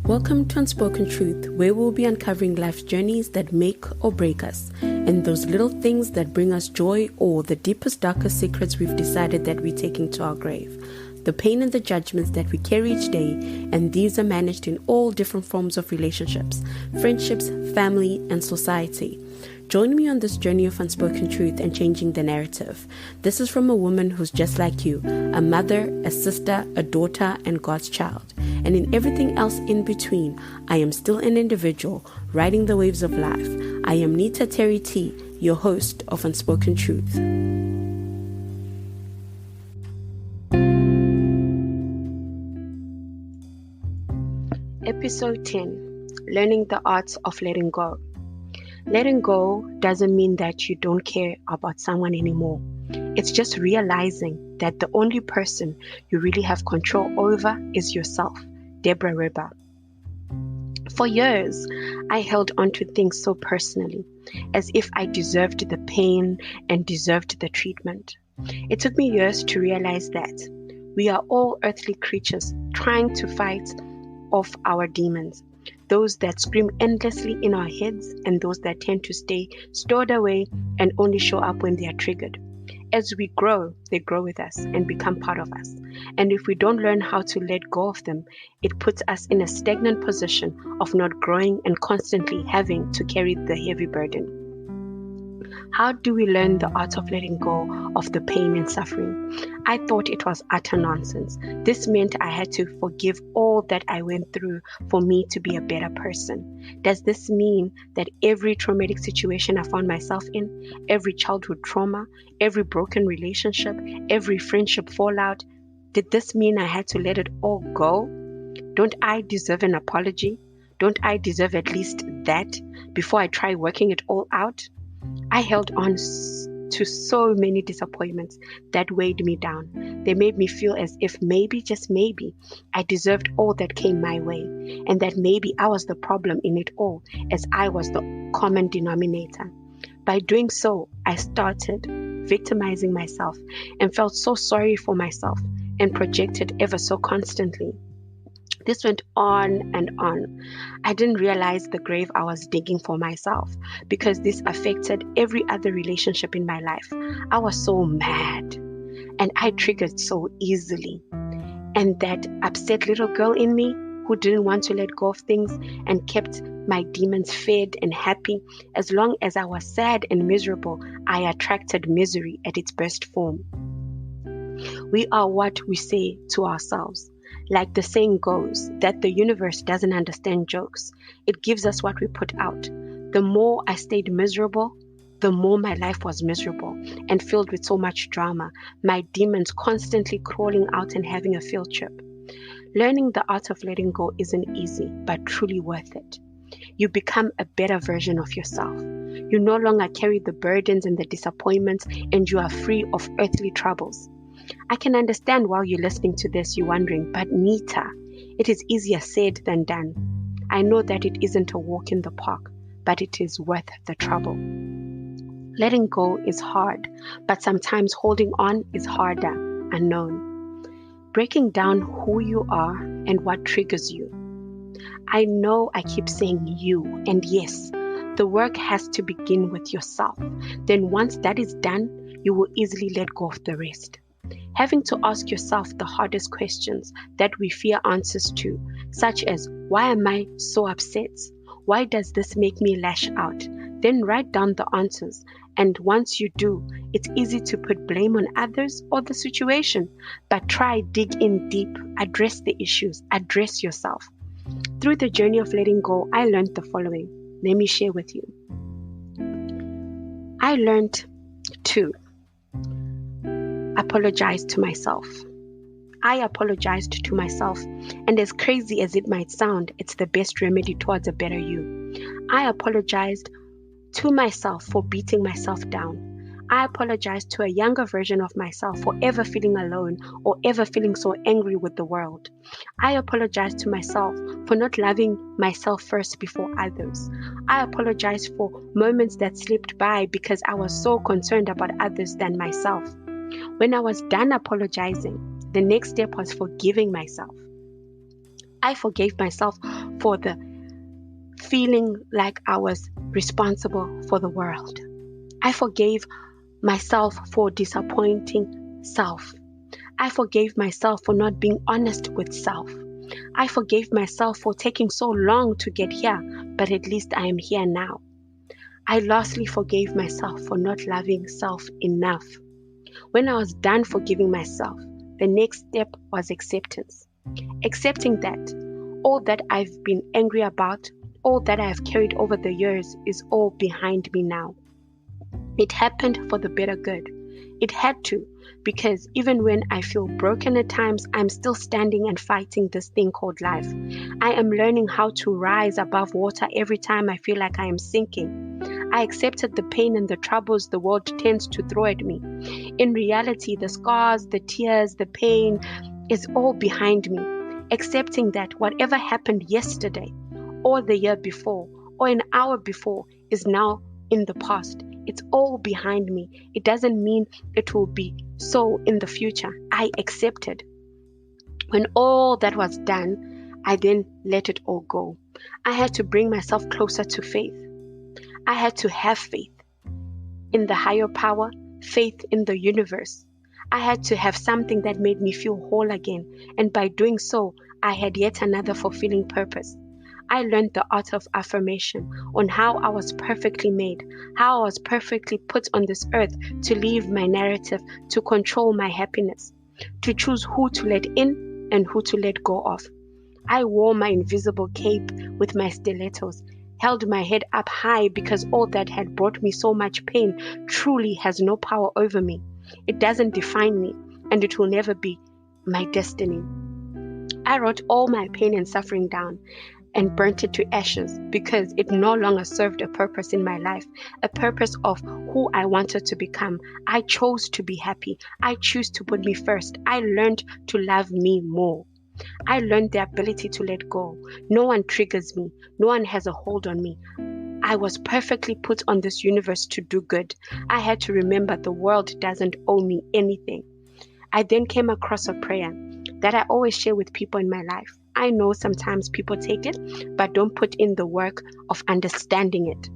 Welcome to Unspoken Truth, where we'll be uncovering life's journeys that make or break us, and those little things that bring us joy or the deepest, darkest secrets we've decided that we're taking to our grave. The pain and the judgments that we carry each day, and these are managed in all different forms of relationships, friendships, family, and society. Join me on this journey of unspoken truth and changing the narrative. This is from a woman who's just like you, a mother, a sister, a daughter, and God's child. And in everything else in between, I am still an individual, riding the waves of life. I am Nita Terry T, your host of Unspoken Truth. Episode 10, Learning the Art of Letting Go. Letting go doesn't mean that you don't care about someone anymore. It's just realizing that the only person you really have control over is yourself. Deborah Ribber. For years, I held on to things so personally, as if I deserved the pain and deserved the treatment. It took me years to realize that we are all earthly creatures trying to fight off our demons. Those that scream endlessly in our heads and those that tend to stay stored away and only show up when they are triggered. As we grow, they grow with us and become part of us. And if we don't learn how to let go of them, it puts us in a stagnant position of not growing and constantly having to carry the heavy burden. How do we learn the art of letting go of the pain and suffering? I thought it was utter nonsense. This meant I had to forgive all that I went through for me to be a better person. Does this mean that every traumatic situation I found myself in, every childhood trauma, every broken relationship, every friendship fallout, did this mean I had to let it all go? Don't I deserve an apology? Don't I deserve at least that before I try working it all out? I held on to so many disappointments that weighed me down. They made me feel as if maybe, just maybe, I deserved all that came my way, and that maybe I was the problem in it all, as I was the common denominator. By doing so, I started victimizing myself and felt so sorry for myself and projected ever so constantly. This went on and on. I didn't realize the grave I was digging for myself because this affected every other relationship in my life. I was so mad and I triggered so easily. And that upset little girl in me who didn't want to let go of things and kept my demons fed and happy. As long as I was sad and miserable, I attracted misery at its best form. We are what we say to ourselves. Like the saying goes, that the universe doesn't understand jokes. It gives us what we put out. The more I stayed miserable, the more my life was miserable and filled with so much drama, my demons constantly crawling out and having a field trip. Learning the art of letting go isn't easy, but truly worth it. You become a better version of yourself. You no longer carry the burdens and the disappointments, and you are free of earthly troubles. I can understand while you're listening to this, you're wondering, but Nita, it is easier said than done. I know that it isn't a walk in the park, but it is worth the trouble. Letting go is hard, but sometimes holding on is harder, unknown. Breaking down who you are and what triggers you. I know I keep saying you, and yes, the work has to begin with yourself. Then once that is done, you will easily let go of the rest. Having to ask yourself the hardest questions that we fear answers to, such as, why am I so upset? Why does this make me lash out? Then write down the answers. And once you do, it's easy to put blame on others or the situation. But try dig in deep, address the issues, address yourself. Through the journey of letting go, I learned the following. Let me share with you. I learned to apologize to myself. I apologized to myself, and as crazy as it might sound, it's the best remedy towards a better you. I apologized to myself for beating myself down. I apologized to a younger version of myself for ever feeling alone or ever feeling so angry with the world. I apologized to myself for not loving myself first before others. I apologized for moments that slipped by because I was so concerned about others than myself. When I was done apologizing, the next step was forgiving myself. I forgave myself for the feeling like I was responsible for the world. I forgave myself for disappointing self. I forgave myself for not being honest with self. I forgave myself for taking so long to get here, but at least I am here now. I lastly forgave myself for not loving self enough. When I was done forgiving myself, the next step was acceptance. Accepting that all that I've been angry about, all that I have carried over the years is all behind me now. It happened for the better good. It had to, because even when I feel broken at times, I'm still standing and fighting this thing called life. I am learning how to rise above water every time I feel like I am sinking. I accepted the pain and the troubles the world tends to throw at me. In reality, the scars, the tears, the pain is all behind me. Accepting that whatever happened yesterday, or the year before, or an hour before, is now in the past. It's all behind me. It doesn't mean it will be so in the future. I accepted. When all that was done, I then let it all go. I had to bring myself closer to faith. I had to have faith in the higher power, faith in the universe. I had to have something that made me feel whole again, and by doing so, I had yet another fulfilling purpose. I learned the art of affirmation on how I was perfectly made, how I was perfectly put on this earth to live my narrative, to control my happiness, to choose who to let in and who to let go of. I wore my invisible cape with my stilettos, held my head up high because all that had brought me so much pain truly has no power over me. It doesn't define me, and it will never be my destiny. I wrote all my pain and suffering down and burnt it to ashes because it no longer served a purpose in my life, a purpose of who I wanted to become. I chose to be happy. I choose to put me first. I learned to love me more. I learned the ability to let go. No one triggers me. No one has a hold on me. I was perfectly put on this universe to do good. I had to remember the world doesn't owe me anything. I then came across a prayer that I always share with people in my life. I know sometimes people take it, but don't put in the work of understanding it.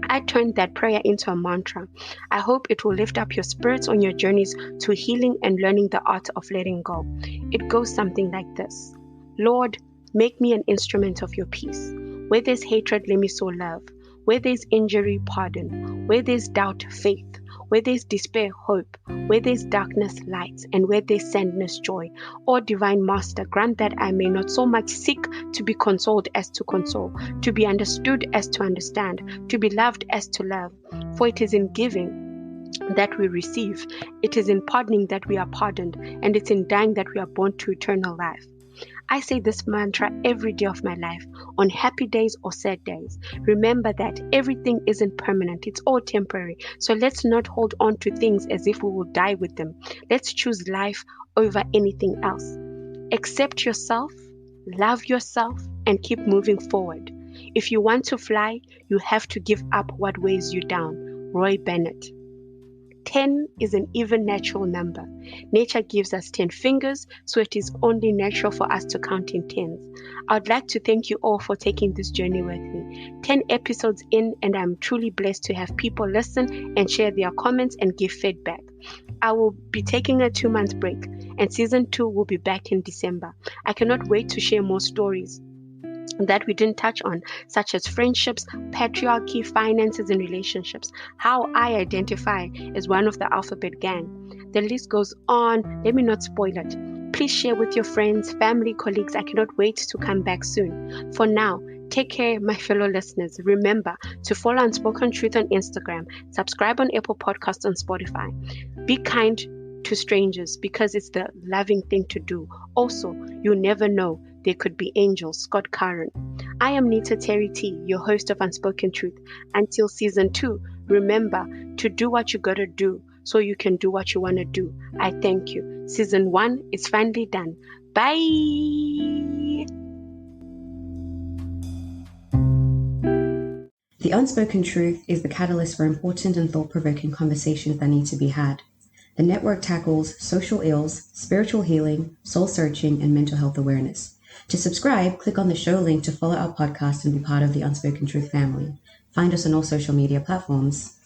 I turned that prayer into a mantra. I hope it will lift up your spirits on your journeys to healing and learning the art of letting go. It goes something like this. Lord, make me an instrument of your peace. Where there's hatred, let me sow love. Where there's injury, pardon. Where there's doubt, faith. Where there's despair, hope. Where there's darkness, light. And where there's sadness, joy. O Divine Master, grant that I may not so much seek to be consoled as to console, to be understood as to understand, to be loved as to love. For it is in giving that we receive. It is in pardoning that we are pardoned. And it's in dying that we are born to eternal life. I say this mantra every day of my life, on happy days or sad days. Remember that everything isn't permanent, it's all temporary. So let's not hold on to things as if we will die with them. Let's choose life over anything else. Accept yourself, love yourself, and keep moving forward. If you want to fly, you have to give up what weighs you down. Roy Bennett. 10 is an even natural number. Nature gives us 10 fingers, so it is only natural for us to count in tens. I would like to thank you all for taking this journey with me. 10 episodes in, and I'm truly blessed to have people listen and share their comments and give feedback. I will be taking a 2-month break, and season 2 will be back in December. I cannot wait to share more stories that we didn't touch on, such as friendships, patriarchy, finances, and relationships, how I identify as one of the alphabet gang. The list goes on. Let me not spoil it. Please share with your friends, family, colleagues. I cannot wait to come back soon. For now, take care, my fellow listeners. Remember to follow Unspoken Truth on Instagram, subscribe on Apple Podcasts and Spotify. Be kind to strangers because it's the loving thing to do. Also, you never know. There could be angels. Scott Curran. I am Nita Terry T, your host of Unspoken Truth. Until season 2, remember to do what you gotta do so you can do what you wanna do. I thank you. Season 1 is finally done. Bye! The Unspoken Truth is the catalyst for important and thought-provoking conversations that need to be had. The network tackles social ills, spiritual healing, soul searching, and mental health awareness. To subscribe, click on the show link to follow our podcast and be part of the Unspoken Truth family. Find us on all social media platforms.